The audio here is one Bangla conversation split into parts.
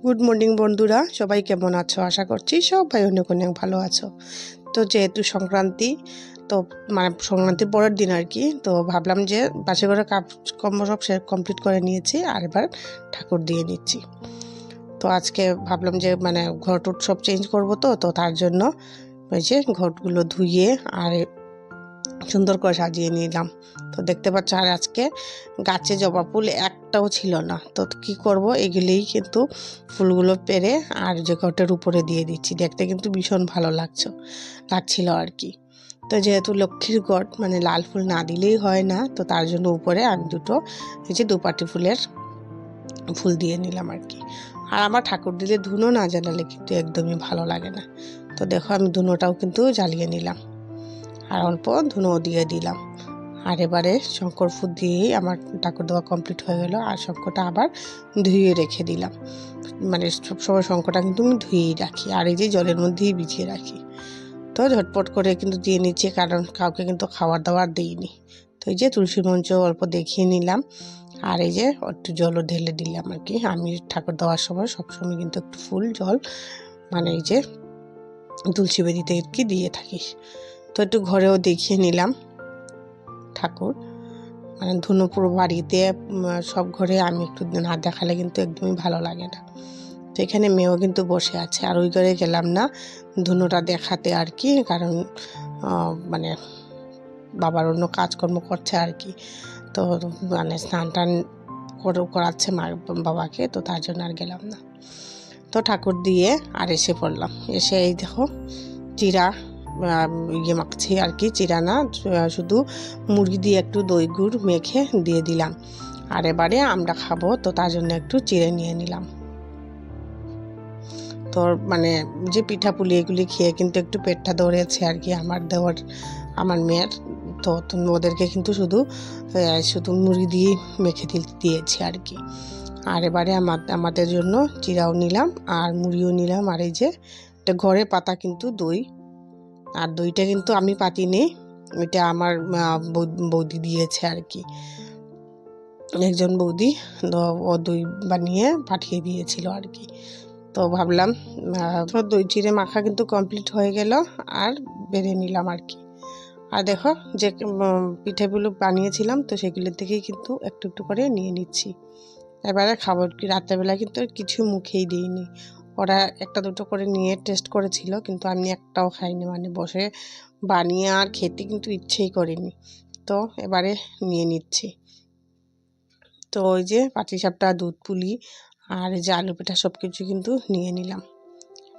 গুড মর্নিং বন্ধুরা, সবাই কেমন আছো? আশা করছি সবাই অনেক অনেক ভালো আছো। তো যেহেতু সংক্রান্তি, তো মানে সংক্রান্তির পরের দিন আর কি, তো ভাবলাম যে বাসে করে কাজকর্ম সব কমপ্লিট করে নিয়েছি, আর এবার ঠাকুর দিয়ে নিচ্ছি। তো আজকে ভাবলাম যে মানে ঘট সব চেঞ্জ করবো, তো তার জন্য ওই যে ঘটগুলো ধুয়ে আর সুন্দর করে সাজিয়ে নিলাম। তো দেখতে পাচ্ছ, আর আজকে গাছে জবা ফুল একটাও ছিল না। তো কি করব, এগুলিই কিন্তু ফুলগুলো পেরে আর যে ঘটের উপরে দিয়ে দিচ্ছি। দেখতে কিন্তু ভীষণ ভালো লাগছিল আর কি। তো যেহেতু লক্ষ্মীর ঘট, মানে লাল ফুল না দিলেই হয় না, তো তার জন্য উপরে আমি দুটো এই যে দুপাটি ফুলের ফুল দিয়ে নিলাম আর কি। আর আমার ঠাকুর দিলে ধুনো না জ্বালালে কিন্তু একদমই ভালো লাগে না। তো দেখো, আমি ধুনোটাও কিন্তু জ্বালিয়ে নিলাম আর অল্প ধুনো দিয়ে দিলাম। আর এবারে শঙ্কর ফুল দিয়েই আমার ঠাকুর দেওয়া কমপ্লিট হয়ে গেল। আর শঙ্করটা আবার ধুয়ে রেখে দিলাম। মানে সবসময় শঙ্করটা কিন্তু আমি ধুয়েই রাখি, আর এই যে জলের মধ্যেই ভিজিয়ে রাখি। তো ঝটপট করে কিন্তু দিয়ে নিচ্ছি, কারণ কাউকে কিন্তু খাবার দাবার দিইনি। তো এই যে তুলসী মঞ্চ অল্প দেখিয়ে নিলাম, আর এই যে একটু জলও ঢেলে দিলাম আর কি। আমি ঠাকুর দেওয়ার সময় সবসময় কিন্তু একটু ফুল জল মানে এই যে তুলসী বেদিতে কি দিয়ে থাকি। তো একটু ঘরেও দেখিয়ে নিলাম ঠাকুর, মানে ধুনো পুরো বাড়িতে সব ঘরে আমি একটু না দেখালে কিন্তু একদমই ভালো লাগে না। তো এখানে মেয়েও কিন্তু বসে আছে, আর ওই ঘরে গেলাম না ধুনোটা দেখাতে আর কি, কারণ মানে বাবার অন্য কাজকর্ম করছে আর কি। তো মানে স্নান টান করাচ্ছে মা বাবাকে, তো তার জন্য আর গেলাম না। তো ঠাকুর দিয়ে আর এসে পড়লাম। এসে এই দেখো চিরা ইয়ে মাখছি আর কি। চিরা না, শুধু মুড়ি দিয়ে একটু দই গুড় মেখে দিয়ে দিলাম। আর এবারে আমরা খাবো, তো তার জন্য একটু চিড়ে নিয়ে নিলাম। তো মানে যে পিঠাপুলি এগুলি খেয়ে কিন্তু একটু পেটটা ধরেছে আর কি আমার মেয়ের। তো ওদেরকে কিন্তু শুধু মুড়ি দিয়ে মেখে দিয়েছি আর কি। আর এবারে আমাদের জন্য চিড়াও নিলাম আর মুড়িও নিলাম। আর এই যে এটা ঘরে পাতা কিন্তু দই, আর দইটা কিন্তু আমি পাতিনি, এটা আমার বৌদি দিয়েছে আর কি। একজন বৌদি ও দই বানিয়ে পাঠিয়ে দিয়েছিল আর কি। তো ভাবলাম দই চিড়ে মাখা কিন্তু কমপ্লিট হয়ে গেল, আর বেড়ে নিলাম আর কি। আর দেখো যে পিঠেগুলো বানিয়েছিলাম, তো সেগুলোর থেকেই কিন্তু একটু একটু করে নিয়ে নিচ্ছি। এবারে খাবার কি রাত্রেবেলা কিন্তু কিছু মুখেই দিইনি। ওরা একটা দুটো করে নিয়ে টেস্ট করেছিল, কিন্তু আমি একটাও খাইনি, মানে বসে বানিয়ে আর খেতে কিন্তু ইচ্ছেই করিনি। তো এবারে নিয়ে নিচ্ছি। তো ওই যে পাটিসাপটা, দুধ পুলি আর এই যে আলু পিঠা সব কিছু কিন্তু নিয়ে নিলাম।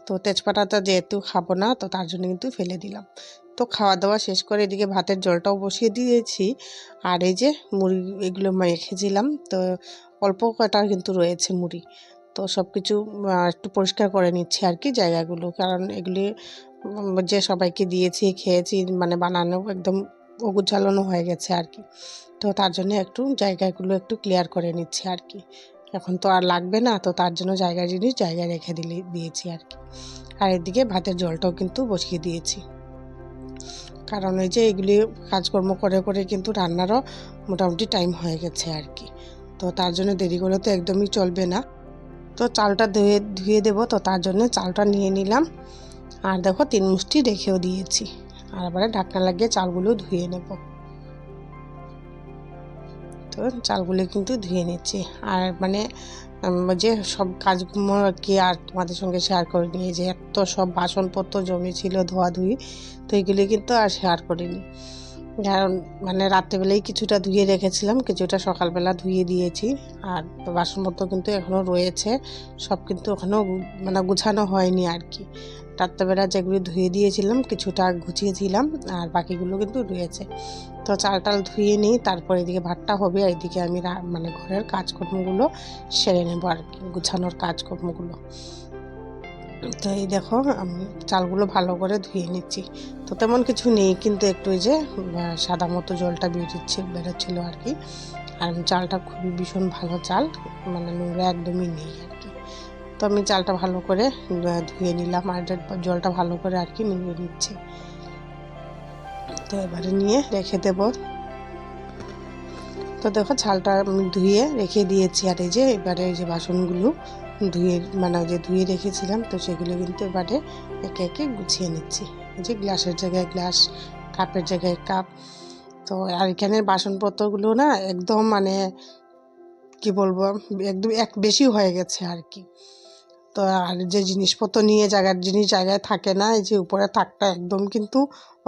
তো তেজপাতাটা যেহেতু খাবো না, তো তার জন্য কিন্তু ফেলে দিলাম। তো খাওয়া দাওয়া শেষ করে এদিকে ভাতের জলটাও বসিয়ে দিয়েছি। আর এই যে মুড়ি এগুলো মেখেছিলাম, তো অল্প কটা কিন্তু রয়েছে মুড়ি। তো সব কিছু একটু পরিষ্কার করে নিচ্ছি আর কি জায়গাগুলো, কারণ এগুলি যে সবাইকে দিয়েছি খেয়েছি, মানে বানানো একদম অগুছালো হয়ে গেছে আর কি। তো তার জন্য একটু জায়গাগুলো একটু ক্লিয়ার করে নিচ্ছি আর কি। এখন তো আর লাগবে না, তো তার জন্য জিনিস জায়গায় রেখে দিয়েছি আর কি। আর এদিকে ভাতের জলটাও কিন্তু বসিয়ে দিয়েছি, কারণ ওই যে এগুলি কাজকর্ম করে করে কিন্তু রান্নারও মোটামুটি টাইম হয়ে গেছে আর কি। তো তার জন্য দেরি করে তো একদমই চলবে না। তো চালটা ধুয়ে দেবো, তো তার জন্য চালটা নিয়ে নিলাম। আর দেখো 3 মুষ্টি রেখেও দিয়েছি। আর এবারে ঢাকনা লাগিয়ে চালগুলো ধুয়ে নেব। তো চালগুলো কিন্তু ধুয়ে নিচ্ছি। আর মানে যে সব কাজকর্ম কি আর তোমাদের সঙ্গে শেয়ার করে নিয়ে, যে এত সব বাসনপত্র জমেছিল ধোয়াধুয়ি, তো এগুলি কিন্তু আর শেয়ার করিনি। কারণ মানে রাত্রেবেলায় কিছুটা ধুয়ে রেখেছিলাম, কিছুটা সকালবেলা ধুয়ে দিয়েছি। আর বাসনপত্র কিন্তু এখনও রয়েছে, সব কিন্তু এখনও মানে গুছানো হয়নি আর কি। রাত্রেবেলা যেগুলো ধুয়ে দিয়েছিলাম কিছুটা গুছিয়েছিলাম, আর বাকিগুলো কিন্তু রয়েছে। তো চাল টাল ধুয়ে নিই, তারপর এদিকে ভাতটা হবে, আর এদিকে আমি মানে ঘরের কাজকর্মগুলো সেরে নেবো আর কি, গুছানোর কাজকর্মগুলো। তো এই দেখো আমি চালগুলো ভালো করে ধুয়ে নিচ্ছি। তো তেমন কিছু নেই, কিন্তু একটু ওই যে সাদা মতো জলটা বেরোচ্ছিল আর কি। আর চালটা খুবই ভীষণ ভালো চাল, মানে নোংরা একদমই নেই আর কি। তো আমি চালটা ভালো করে ধুয়ে নিলাম, আর জলটা ভালো করে আর কি নিয়ে নিচ্ছি। তো এবারে নিয়ে রেখে দেব। তো দেখো চালটা আমি ধুয়ে রেখে দিয়েছি, আর এই যে এবারে এই যে বাসনগুলো ধুয়ে রেখেছিলাম, তো সেগুলো কিন্তু এবারে একে একে গুছিয়ে নিচ্ছি। এই যে গ্লাসের জায়গায় গ্লাস, কাপের জায়গায় কাপ। তো আর এখানের বাসনপত্রগুলো না একদম কি বলবো, একদম বেশি হয়ে গেছে আর কি। তো আর যে জিনিসপত্র নিয়ে জায়গায় থাকে না, এই যে উপরে থাকটা একদম কিন্তু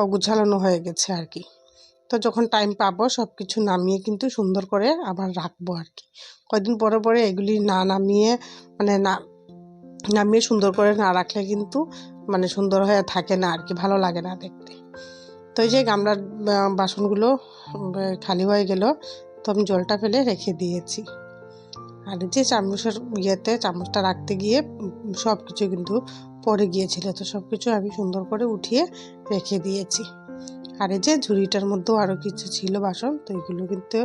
অগুছালো হয়ে গেছে আর কি। তো যখন টাইম পাবো সব কিছু নামিয়ে কিন্তু সুন্দর করে আবার রাখবো আর কি। কয়েকদিন পরে পরে এগুলি না নামিয়ে নামিয়ে সুন্দর করে না রাখলে কিন্তু সুন্দর হয়ে থাকে না আর কি, ভালো লাগে না দেখতে। তো এই যে গামলার বাসনগুলো খালি হয়ে গেল, তো আমি জলটা ফেলে রেখে দিয়েছি। আর এই যে চামচটা রাখতে গিয়ে সব কিছু কিন্তু পড়ে গিয়েছিল, তো সব কিছু আমি সুন্দর করে উঠিয়ে রেখে দিয়েছি। আর এই যে ঝুড়িটার মধ্যেও আরও কিছু ছিল বাসন, তো এগুলো কিন্তু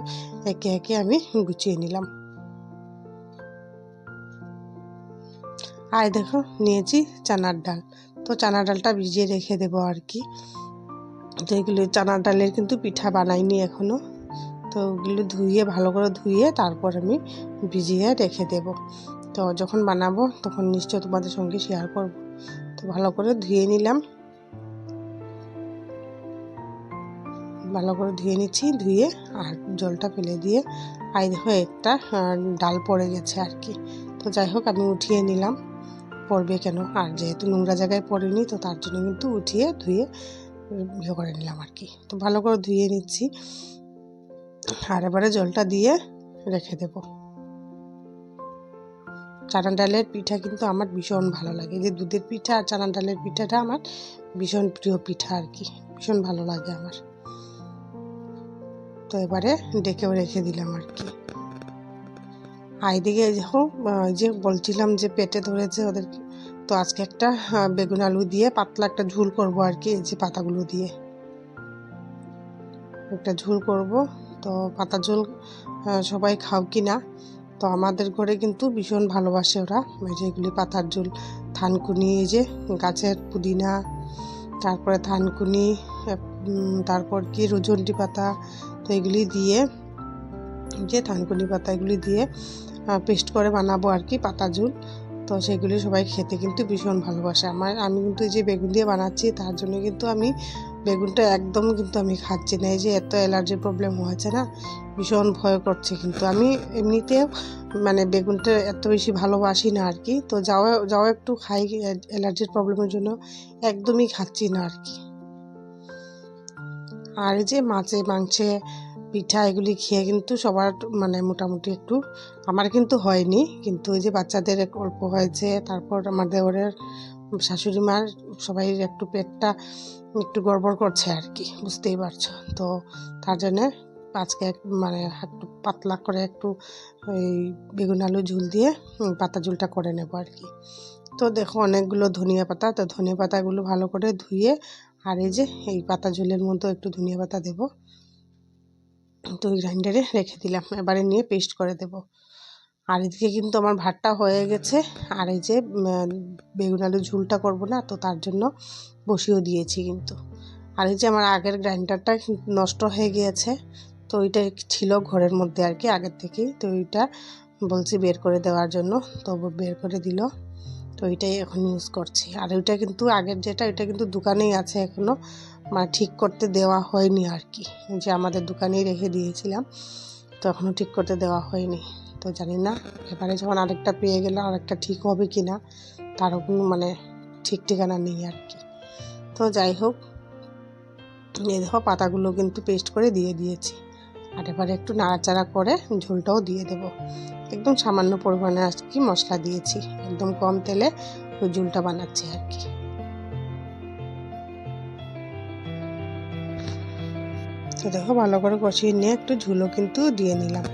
একে একে আমি গুছিয়ে নিলাম। আর দেখো নিয়েছি চানার ডাল, তো চানার ডালটা ভিজিয়ে রেখে দেবো আর কি। তো এগুলো চানার ডালের কিন্তু পিঠা বানাইনি এখনও, তো ওগুলো ভালো করে ধুয়ে তারপর আমি ভিজিয়ে রেখে দেব। তো যখন বানাবো তখন নিশ্চয় তোমাদের সঙ্গে শেয়ার করব। তো ভালো করে ধুয়ে নিলাম, ভালো করে ধুয়ে নিচ্ছি, ধুয়ে আর জলটা ফেলে দিয়ে আর দেখো একটা ডাল পড়ে গেছে আর কি। তো যাই হোক আমি উঠিয়ে নিলাম, পড়বে কেন, আর যেহেতু নোংরা জায়গায় পড়েনি তো তার জন্য কিন্তু উঠিয়ে ধুয়ে করে নিলাম আর কি। তো ভালো করে ধুয়ে নিচ্ছি আর এবারে জলটা দিয়ে রেখে দেব। চানা ডালের পিঠা কিন্তু আমার ভীষণ ভালো লাগে, যে দুধের পিঠা আর চানা ডালের পিঠাটা আমার ভীষণ প্রিয় পিঠা আর কি, ভীষণ ভালো লাগে আমার। তো এবারে ডেকেও রেখে দিলাম আর কি। আর এদিকে দেখো যে বলছিলাম যে পেটে ধরেছে ওদের, তো আজকে একটা বেগুন আলু দিয়ে পাতলা একটা ঝোল করবো আর কি। এই যে পাতাগুলো দিয়ে একটা ঝোল করব। তো পাতা ঝোল সবাই খাও কি না, তো আমাদের ঘরে কিন্তু ভীষণ ভালোবাসে ওরা যেগুলি পাতার ঝোল। থানকুনি, এই যে গাছের পুদিনা, তারপরে থানকুনি, তারপর কি রজনী পাতা, তো এগুলি দিয়ে যে থানকুনি পাতা এগুলি দিয়ে পেস্ট করে বানাবো আর কি পাতা ঝোল। তো সেগুলি সবাই খেতে কিন্তু ভীষণ ভালোবাসে। আমি কিন্তু এই যে বেগুন দিয়ে বানাচ্ছি তার জন্য কিন্তু আমি বেগুনটা একদম কিন্তু আমি খাচ্ছি না, এই যে এত অ্যালার্জির প্রবলেম হয়েছে না, ভীষণ ভয় করছে। কিন্তু আমি এমনিতেও বেগুনটা এত বেশি ভালোবাসি না আর কি। তো যাও একটু খাই অ্যালার্জির প্রবলেমের জন্য, একদমই খাচ্ছি না আর কি। আর এই যে মাছে মাংসে পিঠা এগুলি খেয়ে কিন্তু সবার মোটামুটি একটু, আমার কিন্তু হয়নি, কিন্তু ওই যে বাচ্চাদের অল্প হয়েছে, তারপর আমার দেওরের, শাশুড়ি মার, সবাই একটু পেটটা একটু গড়বড় করছে আর কি, বুঝতেই পারছো। তো তার জন্যে আজকে একটু পাতলা করে একটু ওই বেগুন আলু ঝোল দিয়ে পাতা ঝোলটা করে নেবো আর কি। তো দেখো অনেকগুলো ধনিয়া পাতা, তো ধনিয়া পাতাগুলো ভালো করে ধুয়ে আর এই যে এই পাতা ঝোলের মধ্যে একটু ধনিয়া পাতা দেবো, তো ওই গ্রাইন্ডারে রেখে দিলাম, এবারে নিয়ে পেস্ট করে দেব। আর এদিকে কিন্তু আমার ভাতটা হয়ে গেছে, আর এই যে বেগুন আলু ঝোলটা করবো না, তো তার জন্য বসিয়েও দিয়েছি কিন্তু। আর এই যে আমার আগের গ্রাইন্ডারটা নষ্ট হয়ে গিয়েছে, তো ওইটা ছিল ঘরের মধ্যে আর কি আগের থেকেই, তো ওইটা বলছি বের করে দেওয়ার জন্য, তো বের করে দিল, তো ওইটাই এখন ইউজ করছি। আর ওইটা কিন্তু আগের যেটা, ওইটা কিন্তু দোকানেই আছে এখনও, ঠিক করতে দেওয়া হয়নি আর কি, যে আমাদের দোকানেই রেখে দিয়েছিলাম, তো এখনও ঠিক করতে দেওয়া হয়নি। তো জানি না এবারে যখন আরেকটা পেয়ে গেলে আরেকটা ঠিক হবে কি না, তারও কোনো ঠিক ঠিকানা নেই আর কি। তো যাই হোক, এই দেখো পাতাগুলো কিন্তু পেস্ট করে দিয়ে দিয়েছি, আর এবারে একটু নাড়াচাড়া করে ঝোলটাও দিয়ে দেব। একদম সামান্য পরিমাণে আর কি মশলা দিয়েছি, একদম কম তেলে ওই ঝোলটা বানাচ্ছি আর কি। তো দেখো ভালো করে কষিয়ে নিয়ে একটু ঝোলও কিন্তু দিয়ে নিলাম,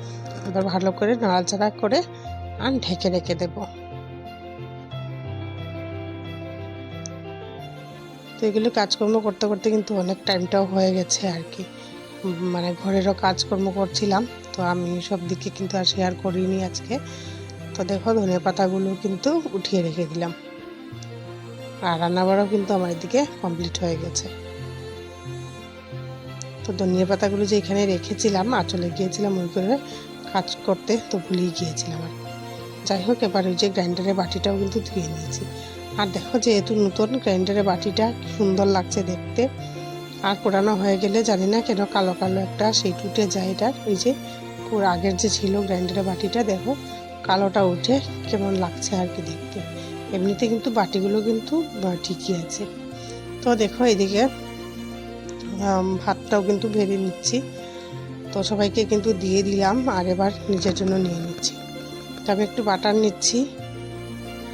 এবার ভালো করে নাড়াচাড়া করে আর ঢেকে রেখে দেব। তো এগুলো কাজকর্ম করতে করতে কিন্তু অনেক টাইমটাও হয়ে গেছে আর কি, ঘরেরও কাজকর্ম করছিলাম, তো আমি সব দিকে কিন্তু আর শেয়ার করিনি আজকে। তো দেখো ধনিয়া পাতাগুলো কিন্তু উঠিয়ে রেখে দিলাম, আর রান্নাবাড়াও কিন্তু আমার এদিকে কমপ্লিট হয়ে গেছে। তো ধনিয়া পাতাগুলো যে এখানে রেখেছিলাম, আঁচলে গিয়েছিলাম ওই করে কাজ করতে, তো ভুলেই গিয়েছিলাম আর যাই হোক, এবার ওই যে গ্রাইন্ডারের বাটিটাও কিন্তু ধুয়ে নিয়েছি। আর দেখো, যেহেতু নতুন গ্রাইন্ডারের বাটিটা কি সুন্দর লাগছে দেখতে। আর পুরানো হয়ে গেলে জানি না কেন কালো কালো একটা সেই উঠে যায় এটার। ওই যে পুরো আগের যে ছিল গ্রাইন্ডারের বাটিটা, দেখো কালোটা উঠে কেমন লাগছে আর কি দেখতে। এমনিতে কিন্তু বাটিগুলো কিন্তু ঠিকই আছে। তো দেখো এদিকে ভাতটাও কিন্তু ভেজে নিচ্ছি। তো সবাইকে কিন্তু দিয়ে দিলাম, আর এবার নিজের জন্য নিয়ে নিচ্ছি। তো আমি একটু বাটার নিচ্ছি।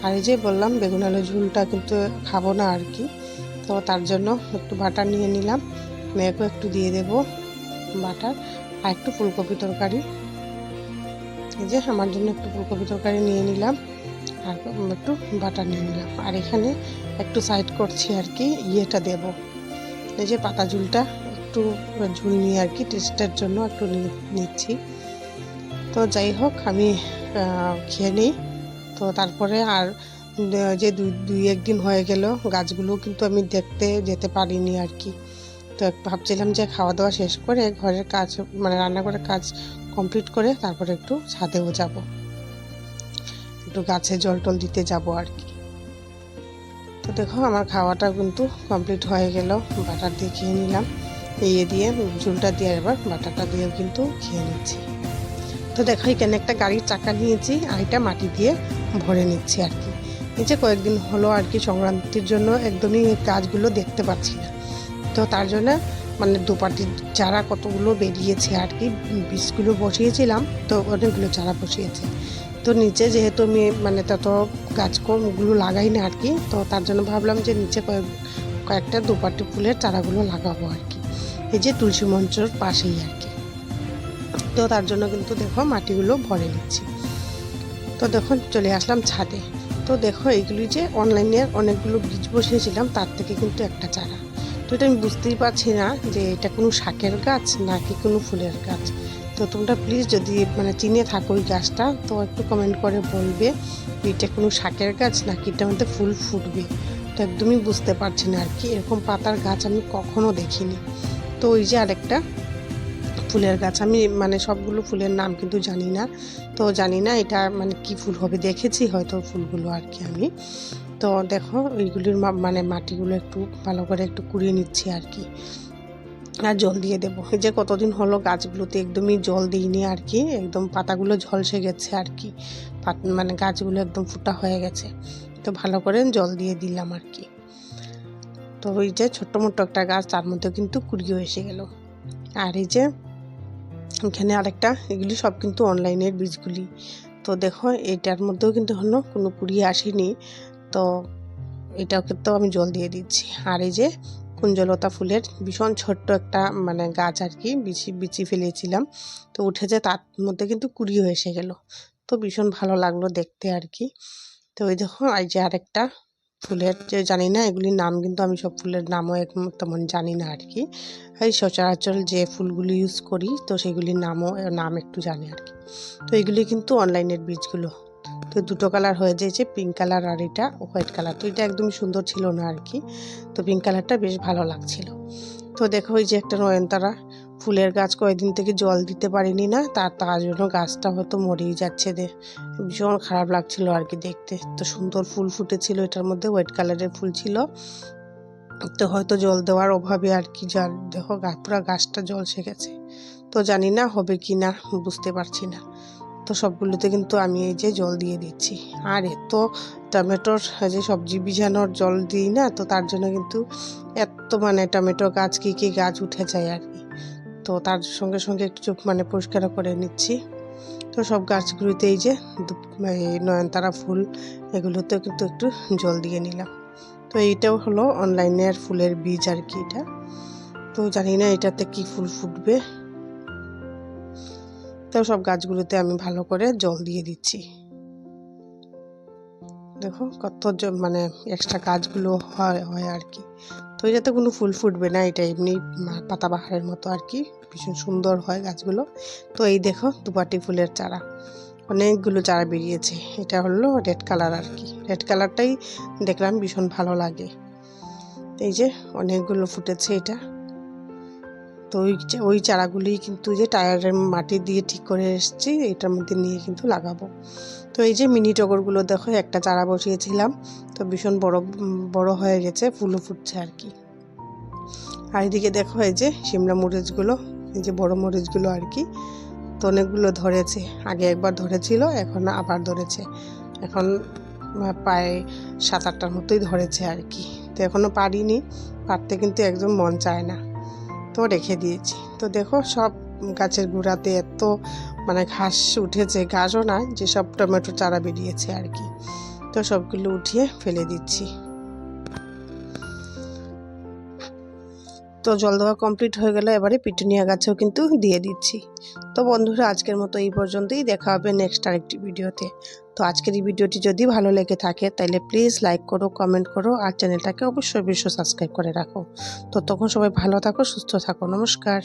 আর এই যে বললাম বেগুন আলু ঝোলটা কিন্তু খাবো না আর কি, তো তার জন্য একটু বাটার নিয়ে নিলাম। মেয়েকেও একটু দিয়ে দেব বাটার। আর একটু ফুলকপি তরকারি, এই যে আমার জন্য একটু ফুলকপি তরকারি নিয়ে নিলাম, আর একটু বাটার নিয়ে নিলাম। আর এখানে একটু সাইড করছি আর কি, ইয়েটা দেব, এই যে পাতা ঝুলটা একটু ঝুল নিয়ে আর কি টেস্টের জন্য একটু নিচ্ছি। তো যাই হোক, আমি খেয়ে নিই। তো তারপরে আর যে দুই একদিন হয়ে গেল গাছগুলো কিন্তু আমি দেখতে যেতে পারিনি আর কি। তো ভাবছিলাম যে খাওয়া দাওয়া শেষ করে ঘরের কাজ মানে রান্নাঘরের কাজ কমপ্লিট করে তারপরে একটু ছাদেও যাব, একটু গাছে জল টল দিতে যাব আর কি। তো দেখো আমার খাওয়াটা কিন্তু কমপ্লিট হয়ে গেল, বাটার দিয়ে খেয়ে নিলাম। ইয়ে দিয়ে ঝুলটা দিয়ে এবার বাটারটা দিয়েও কিন্তু খেয়ে নিচ্ছি। তো দেখো এখানে একটা গাড়ির চাকা নিয়েছি, আর এটা মাটি দিয়ে ভরে নিচ্ছি আর কি। এই যে কয়েকদিন হলো আর কি সংক্রান্তির জন্য একদমই গাছগুলো দেখতে পাচ্ছি না। তো তার জন্য মানে দুপাটির চারা কতগুলো বেরিয়েছে আর কি, বীজগুলো বসিয়েছিলাম, তো অনেকগুলো চারা বসিয়েছে। তো নিচে যেহেতু আমি মানে তত গাছগুলো লাগাই না আর কি, তো তার জন্য ভাবলাম যে নিচে কয়েকটা দুপাটি ফুলের চারাগুলো লাগাবো আর কি, এই যে তুলসী মঞ্চর পাশেই আর কি। তো তার জন্য কিন্তু দেখো মাটিগুলো ভরে নিচ্ছি। তো দেখো চলে আসলাম ছাদে। তো দেখো এইগুলি যে অনলাইনে অনেকগুলো বীজ বসিয়েছিলাম, তার থেকে কিন্তু একটা চারা। তো এটা আমি বুঝতেই পারছি না যে এটা কোনো শাকের গাছ নাকি কোনো ফুলের গাছ। তো তোমরা প্লিজ যদি মানে চিনে থাকো ওই গাছটা, তো একটু কমেন্ট করে বলবে এটা কোনো শাকের গাছ নাকি এটার মধ্যে ফুল ফুটবে। তো একদমই বুঝতে পারছি না আর কি, এরকম পাতার গাছ আমি কখনো দেখিনি। তো ওই যে আরেকটা ফুলের গাছ, আমি মানে সবগুলো ফুলের নাম কিন্তু জানি না। তো জানি না এটা মানে কি ফুল হবে, দেখেছি হয়তো ফুলগুলো আর কি আমি। তো দেখো এইগুলির মানে মাটিগুলো একটু ভালো করে একটু কুড়িয়ে নিচ্ছি আর কি, আর জল দিয়ে দেবো। এই যে কতদিন হলো গাছগুলোতে একদমই জল দিইনি আর কি, একদম পাতাগুলো ঝলসে গেছে আর কি, মানে গাছগুলো একদম ফুটা হয়ে গেছে। তো ভালো করে জল দিয়ে দিলাম আর কি। তো ওই যে ছোট্ট মোট্ট একটা গাছ, তার মধ্যে কিন্তু কুড়িয়ে এসে গেল। আর এই যে এখানে আরেকটা, এগুলি সব কিন্তু অনলাইনের বীজগুলি। তো দেখো এটার মধ্যেও কিন্তু হলো কোনো কুড়িয়ে আসেনি, তো এটাও কিন্তু আমি জল দিয়ে দিচ্ছি। আর এই যে কুঞ্জলতা ফুলের ভীষণ ছোট্ট একটা মানে গাছ আর কি, বিচি ফেলেছিলাম, তো উঠেছে, তার মধ্যে কিন্তু কুড়িয়ে এসে গেল। তো ভীষণ ভালো লাগলো দেখতে আর কি। তো ওই দেখো এই যে আরেকটা ফুলের, যে জানি না এগুলির নাম, কিন্তু আমি সব ফুলের নামও তেমন জানি না আর কি। এই সচরাচর যে ফুলগুলি ইউজ করি তো সেগুলির নাম একটু জানি আর কি। তো এগুলি কিন্তু অনলাইনের বীজগুলো। তো দুটো কালার হয়ে যাচ্ছে, পিঙ্ক কালার আর এটা হোয়াইট কালার। তো এটা একদমই সুন্দর ছিল না আর কি, তো পিঙ্ক কালারটা বেশ ভালো লাগছিল। তো দেখো এই যে একটা নয়নতারা ফুলের গাছ, কয়েকদিন থেকে জল দিতে পারিনি না, তার জন্য গাছটা হয়তো মরেই যাচ্ছে, ভীষণ খারাপ লাগছিল আর কি দেখতে। তো সুন্দর ফুল ফুটেছিল, এটার মধ্যে হোয়াইট কালারের ফুল ছিল, তো হয়তো জল দেওয়ার অভাবে আর কি দেখো পুরো গাছটা জলসে গেছে। তো জানি না হবে কি না, বুঝতে পারছি না। তো সবগুলোতে কিন্তু আমি এই যে জল দিয়ে দিচ্ছি। আর এত টমেটোর যে সবজি বীজানোর জল দিই না, তো তার জন্য কিন্তু এত মানে টমেটো গাছ কি গাছ উঠে যায় আর কি। তো তার সঙ্গে সঙ্গে একটু মানে পরিষ্কার করে নিচ্ছি। তো সব গাছগুলিতে এই যে এই নয়নতারা ফুল, এগুলোতেও কিন্তু একটু জল দিয়ে নিলাম। তো এইটাও হলো অনলাইনের ফুলের বীজ আর কি এটা। তো জানি না এটাতে কি ফুল ফুটবে। তো সব গাছগুলোতে আমি ভালো করে জল দিয়ে দিচ্ছি। দেখো কত মানে এক্সট্রা গাছগুলো হয় আর কি। তো এটাতে কোনো ফুল ফুটবে না, এটা এমনি পাতাবাহারের মতো আর কি, ভীষণ সুন্দর হয় গাছগুলো। তো এই দেখো দুপাটি ফুলের চারা, অনেকগুলো চারা বেরিয়েছে। এটা হলো রেড কালার আর কি, রেড কালারটাই দেখলাম ভীষণ ভালো লাগে। এই যে অনেকগুলো ফুটেছে এটা। তো ওই চারাগুলি কিন্তু যে টায়ারের মাটি দিয়ে ঠিক করে এসেছি, এটার মধ্যে নিয়ে কিন্তু লাগাবো। তো এই যে মিনি টগরগুলো দেখো, একটা চারা বসিয়েছিলাম, তো ভীষণ বড় হয়ে গেছে, ফুলও ফুটছে আর কি। আর এদিকে দেখো এই যে শিমলা মরিচগুলো, এই যে বড় মরিচগুলো আর কি, তো অনেকগুলো ধরেছে। আগে একবার ধরেছিল, এখন আবার ধরেছে। এখন প্রায় 7-8টার মতোই ধরেছে আর কি। তো এখনও পারিনি, পারতে কিন্তু একদম মন চায় না, তো রেখে দিয়েছি। তো দেখো সব গাছের গোড়াতে এত ঘাস উঠেছে, ঘাসও না, যেসব টমেটো চারা বেরিয়েছে আর কি, তো সবগুলো উঠিয়ে ফেলে দিচ্ছি। তো জল দেওয়া কমপ্লিট হয়ে গেলে এবারে পিটুনিয়া গাছেও কিন্তু দিয়ে দিচ্ছি। তো বন্ধুরা, আজকের মতো এই পর্যন্তই, দেখা হবে নেক্সট আরেকটি ভিডিওতে। তো আজকের এই ভিডিওটি যদি ভালো লেগে থাকে তাহলে প্লিজ লাইক করো, কমেন্ট করো, আর চ্যানেলটাকে অবশ্যই সাবস্ক্রাইব করে রাখো। তো তখন সবাই ভালো থাকো, সুস্থ থাকো, নমস্কার।